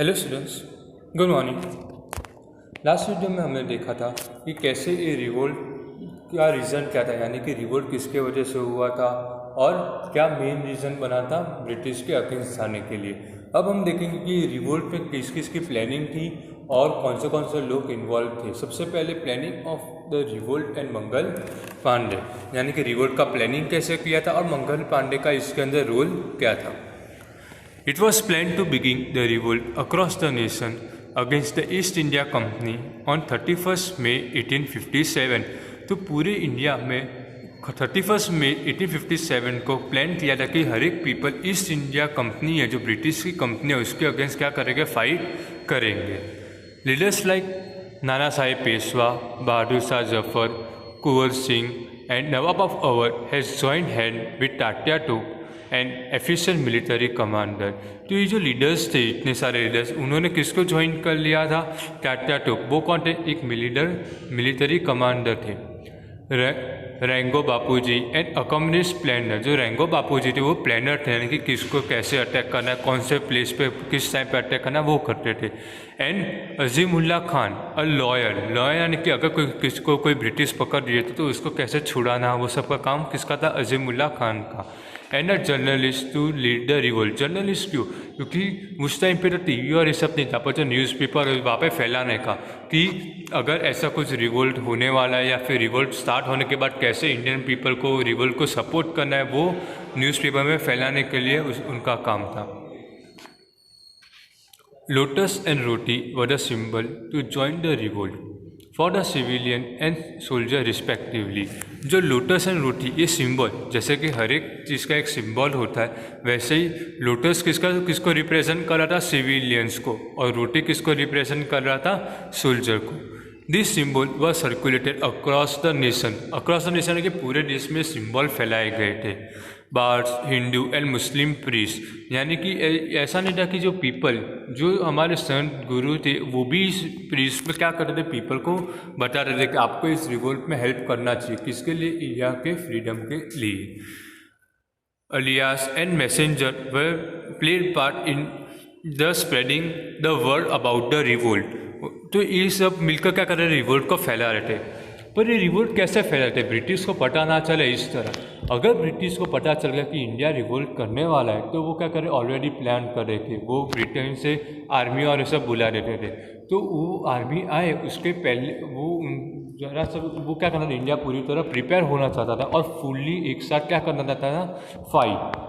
Hello students, good morning. Last video में हमने देखा था कि कैसे ये रिवोल्ट का रीज़न क्या था, यानी कि रिवोल्ट किसके वजह से हुआ था और क्या मेन रीज़न बना था ब्रिटिश के अगेंस्ट आने के लिए। अब हम देखेंगे कि रिवोल्ट में किस किस की प्लानिंग थी और कौन से लोग इन्वॉल्व थे। सबसे पहले planning of the revolt and Mangal Pandey, यानी कि रिवोल्ट का प्लानिंग कैसे किया था और मंगल पांडे का इसके अंदर रोल क्या था। It was planned to begin the revolt across the nation against the East India Company on 31st May 1857। तो पूरे इंडिया में 31 मई 1857 को प्लान किया था कि हर एक पीपल ईस्ट इंडिया कंपनी है, जो ब्रिटिश की कंपनी है, उसके अगेंस्ट क्या करेंगे, फाइट करेंगे। Leaders like Nana Sahib Peshwa, Bahadur Shah Zafar, Kunwar Singh and Nawab of Awadh has joined hand with Tatya Tope and efficient military commander. तो ये जो लीडर्स थे, इतने सारे लीडर्स, उन्होंने किसको ज्वाइन कर लिया था, तात्या टोप। वो कौन थे, एक मिलिट्री कमांडर थे। रेंगो बापूजी एंड अकम्युनिस्ट प्लानर, जो रेंगो बापूजी थे वो प्लानर थे, यानी कि किसको कैसे अटैक करना है, कौन से प्लेस पे किस टाइम पे अटैक करना है, वो करते थे। And Azimullah Khan a lawyer यानी कि अगर किसको कोई ब्रिटिश पकड़ लिए तो उसको कैसे छुड़ाना, वो सब का काम किसका था, अजीमुल्ला खान का। And a journalist to lead the revolt. Journalist क्यों, क्योंकि उस टाइम पे तो टीवी और ये सब नहीं था, पर जो न्यूज़पेपर वहाँ पे फैलाने का कि अगर ऐसा कुछ रिवोल्ट होने वाला है या फिर रिवोल्ट स्टार्ट होने के बाद कैसे इंडियन पीपल को रिवोल्ट को सपोर्ट करना है, वो न्यूज़पेपर में फैलाने के लिए उनका काम था। Lotus and roti were the symbol to join the revolt for the civilian and soldier respectively. जो लोटस एंड रोटी ये सिंबल, जैसे कि हर एक चीज़ का एक सिंबल होता है, वैसे ही लोटस किसको रिप्रेजेंट कर रहा था, सिविलियंस को, और रोटी किसको रिप्रेजेंट कर रहा था, सोल्जर को। This symbol was circulated across the nation, के पूरे देश में सिंबल फैलाए गए थे। Birds, Hindu and Muslim priest, यानी कि ऐसा नहीं था कि जो पीपल, जो हमारे संत गुरु थे, वो भी इस प्रीस्ट में क्या करते थे, पीपल को बता रहे थे कि आपको इस रिवोल्ट में हेल्प करना चाहिए। किसके लिए, इंडिया के फ्रीडम के लिए। Alias and messenger were played part in the spreading the word about the revolt. तो ये सब मिलकर क्या कर रहे थे, रिवोल्ट को फैला रहे थे। पर ये रिवोल्ट कैसे फैला रहे थे, ब्रिटिश को पता ना चले इस तरह। अगर ब्रिटिश को पता चल गया कि इंडिया रिवोल्ट करने वाला है, तो वो क्या करे, ऑलरेडी प्लान कर रहे थे। वो ब्रिटेन से आर्मी और ये सब बुला देते थे, तो वो आर्मी आए उसके पहले वो जरा सब वो क्या करना था, इंडिया पूरी तरह प्रिपेयर होना चाहता था और फुल्ली एक साथ क्या करना चाहता था, fight.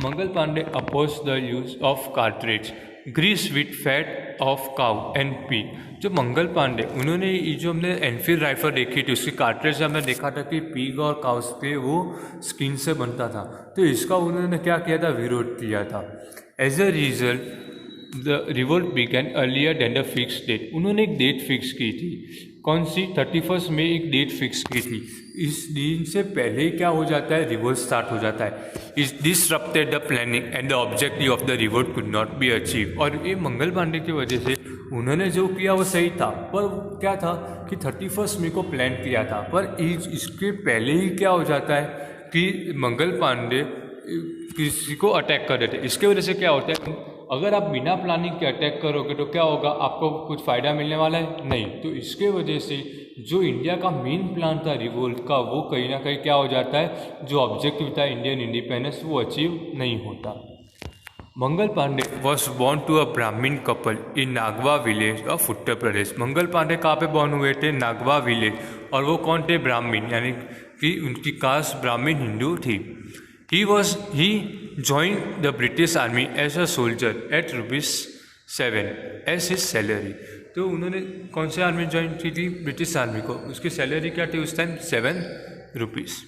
Mangal Pandey oppose the use of cartridge grease with fat of cow and pig. जो मंगल पांडे, उन्होंने ये जो हमने एनफील्ड राइफल देखी थी, उसकी कार्ट्रिज हमने देखा था कि पीग और काउस पे वो स्किन से बनता था, तो इसका उन्होंने क्या किया था, विरोध किया था। As a result the revolt began earlier than the fix date. उन्होंने एक डेट फिक्स की थी, कौन सी, 31 मई एक डेट फिक्स की थी। इस दिन से पहले क्या हो जाता है, रिवोल्ट स्टार्ट हो जाता है। इस disrupted the planning and the objective of the revolt could not be achieve. और ये मंगल पांडे की वजह से उन्होंने जो किया वो सही था, पर क्या था कि 31 मई को प्लान किया था, पर इसके पहले ही क्या हो जाता है कि मंगल पांडे किसी को अटैक कर देते। इसके वजह से क्या होता है, अगर आप बिना प्लानिंग के अटैक करोगे तो क्या होगा, आपको कुछ फ़ायदा मिलने वाला है, नहीं। तो इसके वजह से जो इंडिया का मेन प्लान था रिवोल्ट का, वो कहीं ना कहीं क्या हो जाता है, जो ऑब्जेक्टिव था इंडियन इंडिपेंडेंस, वो अचीव नहीं होता। Mangal Pandey was born to a Brahmin couple in Nagwa village of Uttar Pradesh. Mangal Pandey कहाँ पे बॉर्न हुए थे, नागवा विलेज, और वो कौन थे, ब्राह्मीण, यानी कि उनकी कास्ट ब्राह्मीण हिंदू थी। He joined the British Army as a soldier at ₹7 as his salary। तो उन्होंने कौन से आर्मी ज्वाइन की थी, ब्रिटिश आर्मी को। उसकी सैलरी क्या थी उस time, ₹7।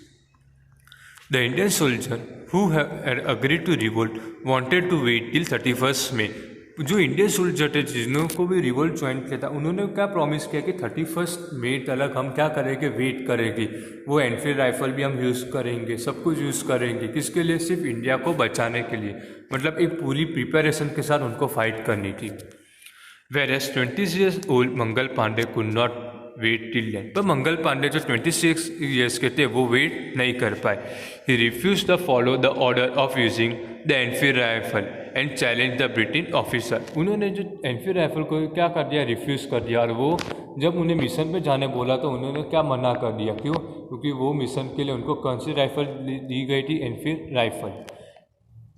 The Indian soldier who had agreed to revolt wanted to wait till 31st May। जो इंडियन सोल्जर थे जिनको भी रिवोल्ट ज्वाइन किया था, उन्होंने क्या प्रॉमिस किया कि 31 मई तक हम क्या करेंगे, वेट करेंगे। वो एनफील्ड राइफल भी हम यूज़ करेंगे, सब कुछ यूज़ करेंगे, किसके लिए, सिर्फ इंडिया को बचाने के लिए। मतलब एक पूरी प्रिपरेशन के साथ उनको फाइट करनी थी। Whereas 20 years old Mangal Pandey could not wait till then। पर मंगल पांडे जो 26 years के थे वो वेट नहीं कर पाए। He refused to follow the order of using the Enfield rifle and challenge the British officer. उन्होंने जो एनफील्ड राइफल को क्या कर दिया, रिफ्यूज़ कर दिया। और वो जब उन्हें मिशन पे जाने बोला तो उन्होंने क्या मना कर दिया, क्यों? क्योंकि वो मिशन के लिए उनको कौन सी राइफल दी गई थी, Enfield rifle.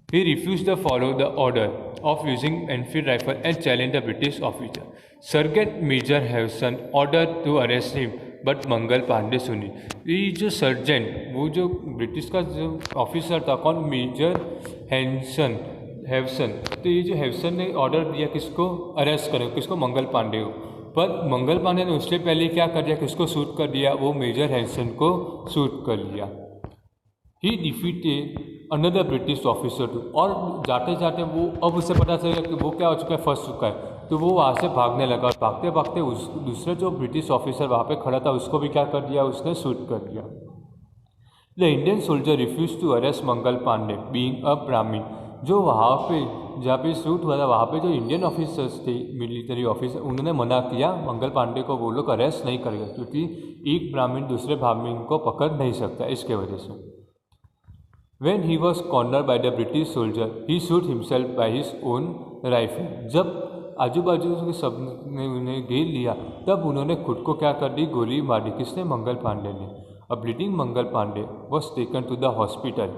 He refused to follow the order of using Enfield rifle and challenged the British officer. Sergeant Major Harrison ordered to arrest him, but Mangal Pandey सुनी। ये जो सर्जेंट, वो जो ब्रिटिश का जो ऑफिसर था, कौन? मेजर हैवसन। तो ये जो हैवसन ने ऑर्डर दिया किसको अरेस्ट करें, किसको? मंगल पांडे को। पर मंगल पांडे ने उससे पहले क्या कर दिया, किसको शूट कर दिया? वो मेजर हैवसन को शूट कर लिया। He defeated another British officer too. और जाते जाते वो, अब उसे पता चलेगा कि वो क्या हो चुका है, फंस चुका है। तो वो वहाँ से भागने लगा। और भागते भागते उस दूसरे जो ब्रिटिश ऑफिसर वहाँ पे खड़ा था उसको भी क्या कर दिया, उसने शूट कर दिया। The Indian soldier refuse to arrest Mangal Pandey being a Brahmin. जो वहाँ पे जहाँ पे शूट हुआ था वहाँ पे जो इंडियन ऑफिसर्स थे, मिलिट्री ऑफिसर, उन्होंने मना किया मंगल पांडे को, वो लोग अरेस्ट नहीं करेगा क्योंकि एक ब्राह्मण दूसरे ब्राह्मण को पकड़ नहीं सकता, इसके वजह से। When he was cornered by the British soldier, he shot himself by his own rifle. जब आजू बाजू के सब ने उन्हें घेर लिया तब उन्होंने खुद को क्या कर दी, गोली मार दी। किसने? मंगल पांडे ने। A bleeding Mangal Pandey was taken to the hospital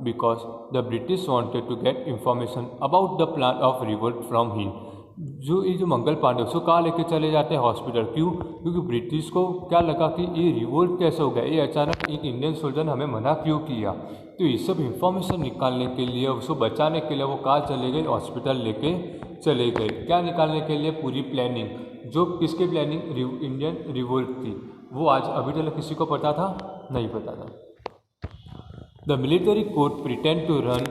because the British wanted to get information about the plan of revolt from him. जो मंगल पांडे उसको कहाँ लेके चले जाते हैं? हॉस्पिटल। क्यों? क्योंकि ब्रिटिश को क्या लगा कि ये रिवोल्ट कैसे हो गया, ये अचानक एक इंडियन सोल्जर ने हमें मना क्यों किया। तो ये सब इंफॉर्मेशन निकालने के लिए, उसको बचाने के लिए वो कहाँ चले गए? हॉस्पिटल लेके चले गए। क्या निकालने के लिए? पूरी प्लानिंग। जो किसकी प्लानिंग? इंडियन रिवोल्ट थी। वो आज अभी तक किसी को पता था? नहीं पता था। The military court pretend to run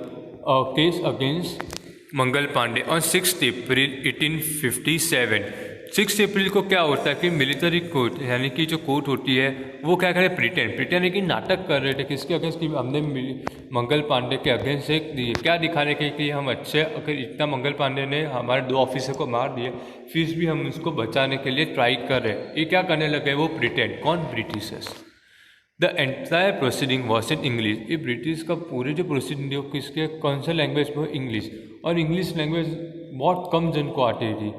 a case against Mangal Pandey on 6 April 1857। 6 अप्रैल को क्या होता है कि मिलिट्री कोर्ट यानी कि जो कोर्ट होती है वो क्या करे, प्रिटेंड है कि नाटक कर रहे थे। किसके अगेंस्ट? कि हमने मंगल पांडे के अगेंस्ट एक दिए, क्या दिखाने के कि हम अच्छे, अगर इतना मंगल पांडे ने हमारे 2 ऑफिसर को मार दिए फिर भी हम उसको बचाने के लिए ट्राई कर रहे हैं। ये क्या करने लगे? वो प्रिटेंड। कौन? Britishers. The entire proceeding was in English. ये ब्रिटिश का पूरे जो प्रोसीडिंग हो किसके, कौन से लैंग्वेज में? इंग्लिश। और इंग्लिश लैंग्वेज बहुत कम जन को आती थी।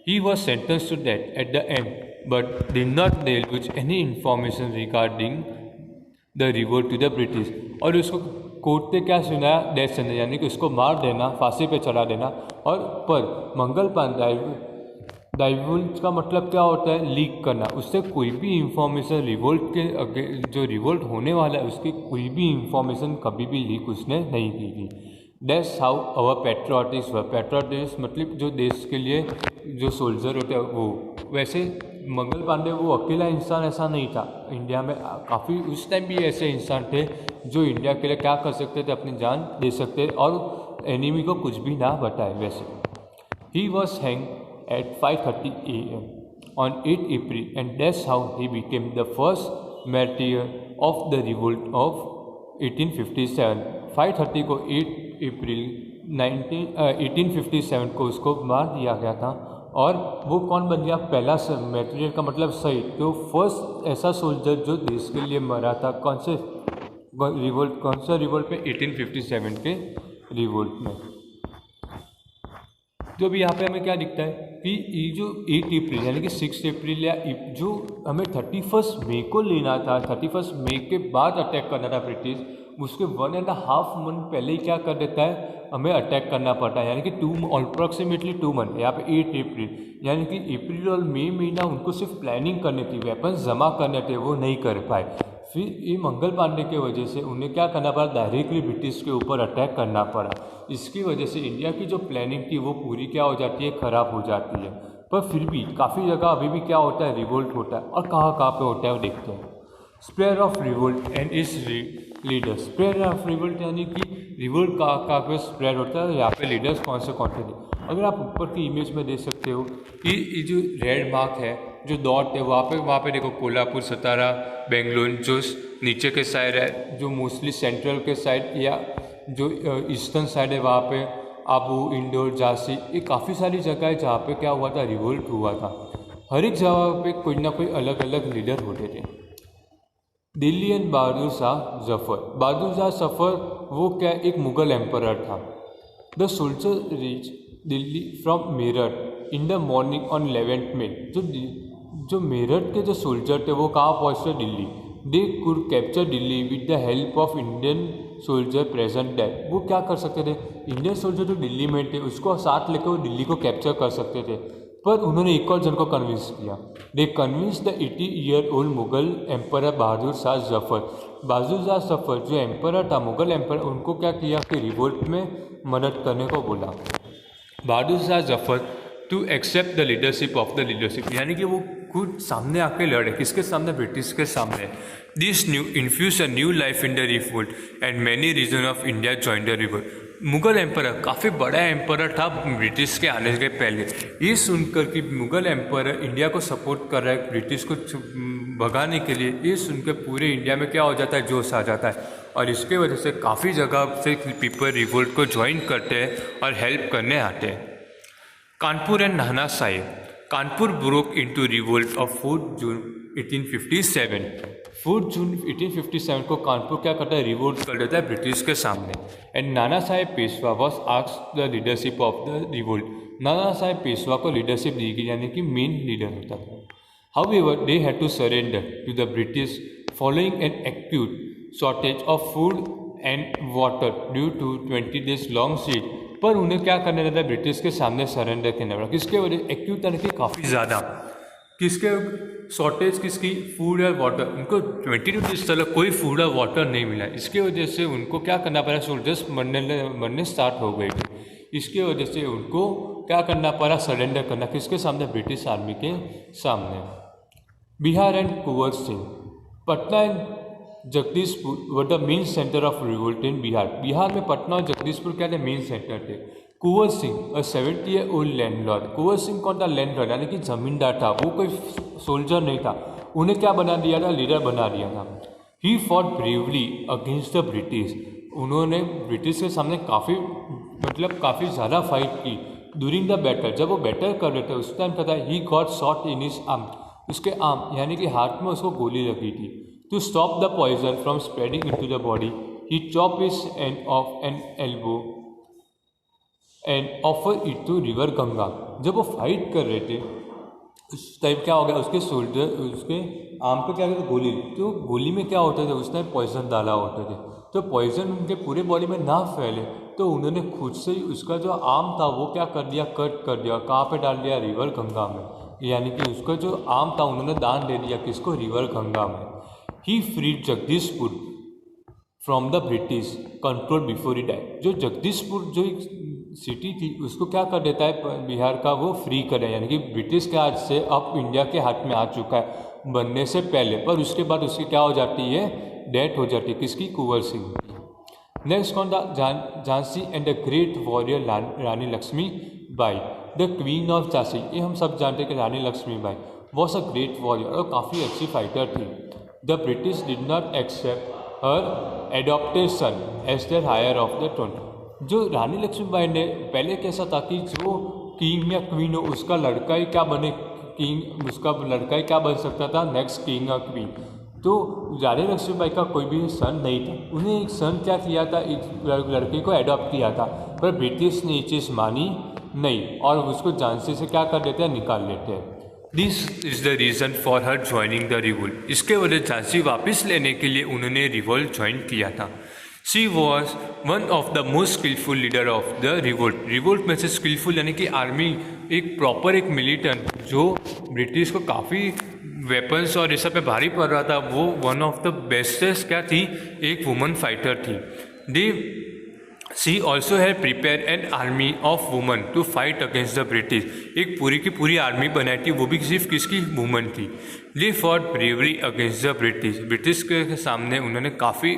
He was sentence to death at the end but did not divulge any information regarding the revolt to the British. और उसको कोर्ट ने क्या सुनाया? डेथ सेंटेंस, यानी कि उसको मार देना, फांसी पे चढ़ा देना। और पर मंगल पांडे, डाइवोल्ट का मतलब क्या होता है? लीक करना। उससे कोई भी इंफॉर्मेशन रिवोल्ट के जो रिवोल्ट होने वाला है उसकी कोई भी इंफॉर्मेशन कभी भी लीक उसने नहीं की थी। दैट्स हाउ अवर पैट्रियोटिक्स वर। पैट्रियोटिक्स मतलब जो देश के लिए जो सोल्जर होते हैं वो। वैसे मंगल पांडे वो अकेला इंसान ऐसा नहीं था। इंडिया में काफ़ी उस टाइम भी ऐसे इंसान थे जो इंडिया के लिए क्या कर सकते थे, अपनी जान दे सकते और एनिमी को कुछ भी ना बताए। वैसे he was hang at 5:30 a.m. on 8 April, and that's how he became the first martyr of the revolt of 1857. 5:30 को 8 अप्रैल 1857 को उसको मार दिया गया था। और वो कौन बन गया? पहला मैर्टियर का मतलब शहीद। तो फर्स्ट ऐसा सोल्जर जो देश के लिए मरा था। कौन से रिवोल्ट? कौन सा रिवोल्ट में? 1857 के रिवोल्ट में। तो अभी यहाँ पे हमें क्या दिखता है कि ये जो 8 अप्रैल यानी कि 6 अप्रैल या जो हमें 31 मई को लेना था, 31 मई के बाद अटैक करना था ब्रिटिश, उसके 1.5 मंथ पहले ही क्या कर देता है, हमें अटैक करना पड़ता है। यानी कि अप्रॉक्सीमेटली 2 मंथ। यहाँ पे 8 अप्रैल यानी कि अप्रैल और मई महीना उनको सिर्फ प्लानिंग करने थी, वेपन्स जमा करने थे, वो नहीं कर पाए। फिर ये मंगल पांडे की वजह से उन्हें क्या करना पड़ा? डायरेक्टली ब्रिटिश के ऊपर अटैक करना पड़ा। इसकी वजह से इंडिया की जो प्लानिंग थी वो पूरी क्या हो जाती है? ख़राब हो जाती है। पर फिर भी काफ़ी जगह अभी भी क्या होता है? रिवोल्ट होता है। और कहाँ कहाँ पे होता है वो देखते हैं। Spread of revolt and it's leaders. Spread of revolt यानी कि रिवोल्ट कहाँ पे स्प्रेड होता है, यहाँ पे लीडर्स कौन से थे। अगर आप ऊपर की इमेज में देख सकते हो कि ये जो रेड मार्क है, जो डॉट है, वहाँ पे देखो कोल्हापुर, सतारा, बेंगलोर। जो नीचे के साइड है, जो मोस्टली सेंट्रल के साइड या जो ईस्टर्न साइड है, वहाँ पे आबू, इंदौर, झांसी, ये काफ़ी सारी जगह है जहाँ पे क्या हुआ था? रिवोल्ट हुआ था। हर एक जगह पे कोई ना कोई अलग अलग लीडर होते थे। दिल्ली एंड बहादुर शाह जफर। बहादुर शाह जफर वो क्या एक मुग़ल एम्परर था। The soldier reach Delhi from Meerut in the morning on 11th May। जो मेरठ के जो सोल्जर थे वो कहाँ पहुँचते? Delhi. They could capture Delhi with the help of Indian soldier present that. वो क्या कर सकते थे? इंडियन सोल्जर जो दिल्ली में थे उसको साथ लेकर वो दिल्ली को कैप्चर कर सकते थे। पर उन्होंने एक और जन को कन्विंस किया। They convince the 80-year-old Mughal emperor Bahadur Shah Zafar. Bahadur Shah Zafar जो एम्पर था, मुगल एम्पर, उनको क्या किया कि रिवोल्ट में मदद करने को बोला। Bahadur Shah Zafar to accept the leadership of the leadership, यानी कि वो खुद सामने आके लड़े। किसके सामने? ब्रिटिश के सामने। This new infuse a new life in the revolt and many region of India join the revolt. Mughal emperor काफ़ी बड़ा एम्पर था ब्रिटिश के आने के पहले। ये सुनकर कि मुगल एम्पर इंडिया को सपोर्ट कर रहा है ब्रिटिश को भगाने के लिए, ये सुनकर पूरे इंडिया में क्या हो जाता है? जोश आ जाता है। और इसके वजह से काफ़ी जगह से पीपल रिवोल्ट को ज्वाइन करते हैं और हेल्प करने आते हैं। Kanpur and Nana Sahib. Kanpur broke into revolt of 4 जून 1857। 4 जून 1857 को कानपुर क्या करता है? रिवोल्ट कर देता है ब्रिटिश के सामने। And Nana Sahib Peshwa was asked the leadership of the revolt. Nana Sahib Peshwa को लीडरशिप दी गई, यानी कि मेन लीडर होता था। However they had to surrender to the British following an acute shortage of food and water due to 20 days long siege. पर उन्हें क्या करना रहता है? ब्रिटिश के सामने सरेंडर करना पड़ा। किसके वजह? एक्यूट यानी कि काफ़ी ज़्यादा। किसके शॉर्टेज? किसकी? फूड और वाटर। उनको 22 days तक कोई फूड और वाटर नहीं मिला। इसके वजह से उनको क्या करना पड़ा? सोल्जर्स मरने स्टार्ट हो गए थे। इसके वजह से उनको क्या करना पड़ा? सरेंडर करना। किसके सामने? ब्रिटिश आर्मी के सामने। Bihar and Kunwar Singh. Patna and Jagdishpur were the main centre of revolt in Bihar. Bihar में पटना और जगदीशपुर क्या थे? मेन सेंटर थे। कुंवर सिंह अ 70-year-old लैंडलॉर्ड। कुंवर सिंह कौन था? लैंडलॉर्ड, यानी कि जमींदार था। वो कोई सोल्जर नहीं था। उन्हें क्या बना दिया था? लीडर बना दिया था। He fought bravely against the British. उन्होंने ब्रिटिश के सामने काफ़ी ज़्यादा फाइट की। ड्यूरिंग द बैटल, जब वो बैटल कर रहे थे उस टाइम पता है he got shot in his arm. उसके आर्म यानी कि हाथ में उसको गोली लगी थी। To stop the poison from spreading into the body, he chopped his end off an elbow and offered it to river Ganga। जब वो फाइट कर रहे थे उस टाइम क्या हो गया? उसके आर्म पे क्या होता? गोली। तो गोली में क्या होता था? उस टाइम पॉइजन डाला होते थे। तो पॉइजन उनके पूरे बॉडी में ना फैले तो उन्होंने खुद से ही उसका जो आर्म था वो क्या कर दिया? कट कर दिया। कहाँ पे डाल दिया? रिवर गंगा में। यानी कि उसका जो आर्म था उन्होंने दान दे दिया। किसको? रिवर गंगा में। He freed Jagdishpur from the British control before he died. जो जगदीशपुर जो एक सिटी थी उसको क्या कर देता है? बिहार का वो फ्री करे, यानी कि ब्रिटिश के हाथ से अब इंडिया के हाथ में आ चुका है बनने से पहले। पर उसके बाद उसकी क्या हो जाती है? डेथ हो जाती है। किसकी? कुंवर सिंह। नेक्स्ट कौन था? Jhansi and the great warrior Rani Lakshmi Bai, the queen of Jhansi. ये हम सब जानते हैं कि Rani Lakshmi Bai was a great warrior और काफ़ी अच्छी फाइटर थी। The British did not accept her adopted son as their heir of the throne। जो रानी लक्ष्मीबाई ने पहले कैसा था कि जो किंग या क्वीन हो उसका लड़का ही क्या बने किंग, उसका लड़का ही क्या बन सकता था नेक्स्ट किंग या क्वीन। तो रानी लक्ष्मीबाई का कोई भी सन नहीं था। उन्हें एक सन क्या किया था? एक लड़के को एडॉप्ट किया था। पर ब्रिटिश ने ये चीज़ मानी नहीं और उसको झांसी से क्या कर देते हैं? निकाल लेते हैं। This is the reason for her joining the revolt. इसके वजह झांसी वापस लेने के लिए उन्होंने रिवोल्ट ज्वाइन किया था। She was one of the most skilful leader of the revolt. Revolt में से स्किलफुल यानी कि आर्मी एक प्रॉपर एक मिलिटेंट जो ब्रिटिश को काफ़ी वेपन्स और ये सब पे भारी पड़ रहा था, वो वन ऑफ द बेस्टेस्ट क्या थी? एक वुमन फाइटर थी। The she also had prepare an army of woman to fight against the British. एक पूरी की पूरी आर्मी बनाई थी, वो भी सिर्फ किसकी? वुमन थी। They fought bravery against the British. British के सामने उन्होंने काफ़ी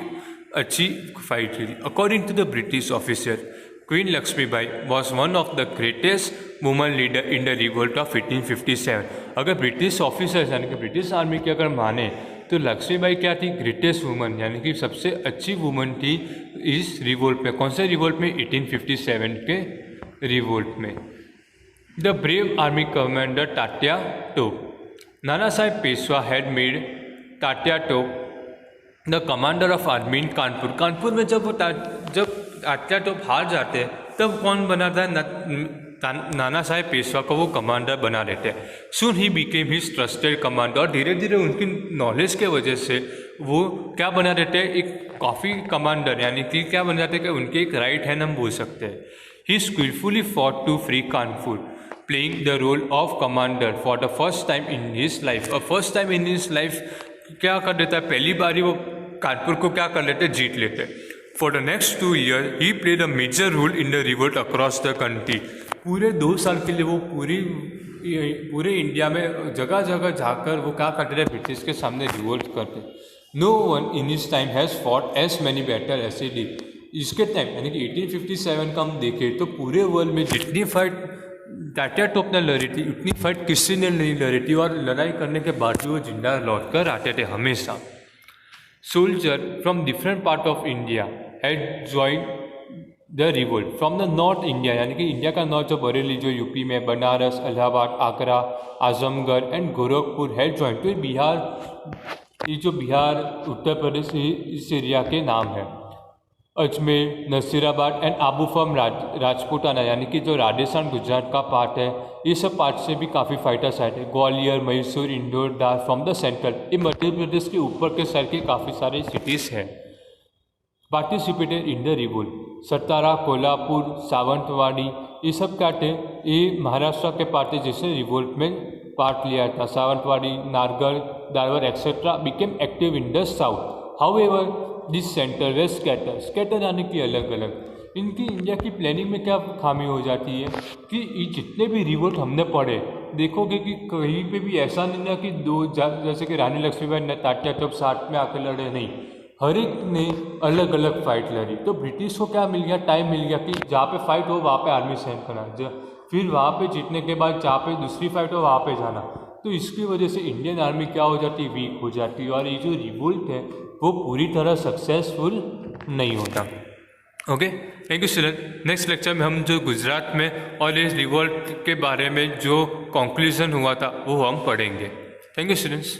अच्छी फाइट की। According to the British officer, queen Lakshmibai was one of the greatest woman leader in the revolt of 1857। अगर ब्रिटिश ऑफिसर्स यानी कि ब्रिटिश आर्मी की अगर माने तो लक्ष्मीबाई क्या थी? ग्रेटेस्ट वुमन यानी कि सबसे अच्छी वुमन थी इस रिवोल्ट में। कौन से रिवोल्ट में? 1857 के रिवोल्ट में। The brave army commander Tatya टोप। नाना साहेब पेशवा हैड मेड तात्या टोप द कमांडर ऑफ आर्मी इन कानपुर। कानपुर में जब तात्या टोप हार जाते हैं तब कौन बना था, नाना साहेब पेशवा को वो कमांडर बना देते हैं। Soon he became his trusted commander, और धीरे धीरे उनकी नॉलेज के वजह से वो क्या बना देते हैं, एक काफ़ी कमांडर, यानी कि क्या बन जाते हैं कि उनके एक राइट हैंड हम बोल सकते हैं। He skilfully fought to free Kanpur, playing the role of commander for the first time in his life. और first time in his life क्या कर देता है, पहली बार ही वो कानपुर को क्या कर लेते, जीत लेते। For the next 2 years he played a major role in the revolt across the country. पूरे 2 साल के लिए वो पूरे इंडिया में जगह जगह जाकर वो क्या करते थे, ब्रिटिश के सामने रिवोल्ट करते। No one in his time has fought as many battle as he did. इसके टाइम यानी कि 1857 का हम देखें तो पूरे वर्ल्ड में जितनी फाइट टाटा टॉप ने लड़ी थी, उतनी फाइट किसी ने नहीं लड़ी थी, और लड़ाई करने के बाद भी वो जिंदा लौट कर आते थे हमेशा। Soldier from different part of India had join the revolt from the north India, यानी कि इंडिया का नॉर्थ जो बरेली जो यूपी में, Banaras, Allahabad, Agra, Azamgarh and Gorakhpur had join. तो बिहार, ये जो बिहार उत्तर प्रदेश इस एरिया के नाम है। अजमेर, नसीराबाद एंड आबू फॉर्म राजपूताना, यानी कि जो राजस्थान गुजरात का पार्ट है, ये सब पार्ट से भी काफ़ी फाइटर्स आए थे। ग्वालियर, मैसूर, इंदौर, दार फ्रॉम द सेंट्रल, ये मध्य प्रदेश के ऊपर के साइड के काफ़ी सारे सिटीज़ हैं। पार्टिसिपेटेड इन द रिवोल्ट, सतारा, कोल्हापुर, सावंतवाड़ी, ये सब क्या थे, ये महाराष्ट्र के पार्ट थे जिसने रिवोल्ट में पार्ट लिया था। Sawantwadi, Nargarh, Dharwar etcetera became active in the south. However this centre were scatter यानी कि अलग अलग। इनकी इंडिया की प्लानिंग में क्या खामी हो जाती है कि ये जितने भी रिवोल्ट हमने पढ़े, देखोगे कि कहीं पे भी ऐसा नहीं है कि जैसे कि रानी लक्ष्मीबाई ने तात्या टॉप साथ में आकर लड़े, नहीं, हर एक ने अलग अलग फाइट लड़ी। तो ब्रिटिश को क्या मिल गया, टाइम मिल गया कि जहाँ पे फाइट हो वहाँ पे आर्मी सेंड करना, फिर वहाँ पे जीतने के बाद जहाँ पे दूसरी फाइट हो वहाँ पे जाना। तो इसकी वजह से इंडियन आर्मी क्या हो जाती है, वीक हो जाती है, और ये जो रिवोल्ट है वो पूरी तरह सक्सेसफुल नहीं होता। Okay, thank you student. Next lecture में हम जो गुजरात में और इस रिवोल्ट के बारे में जो कंक्लूजन हुआ था वो हम पढ़ेंगे। Thank you students.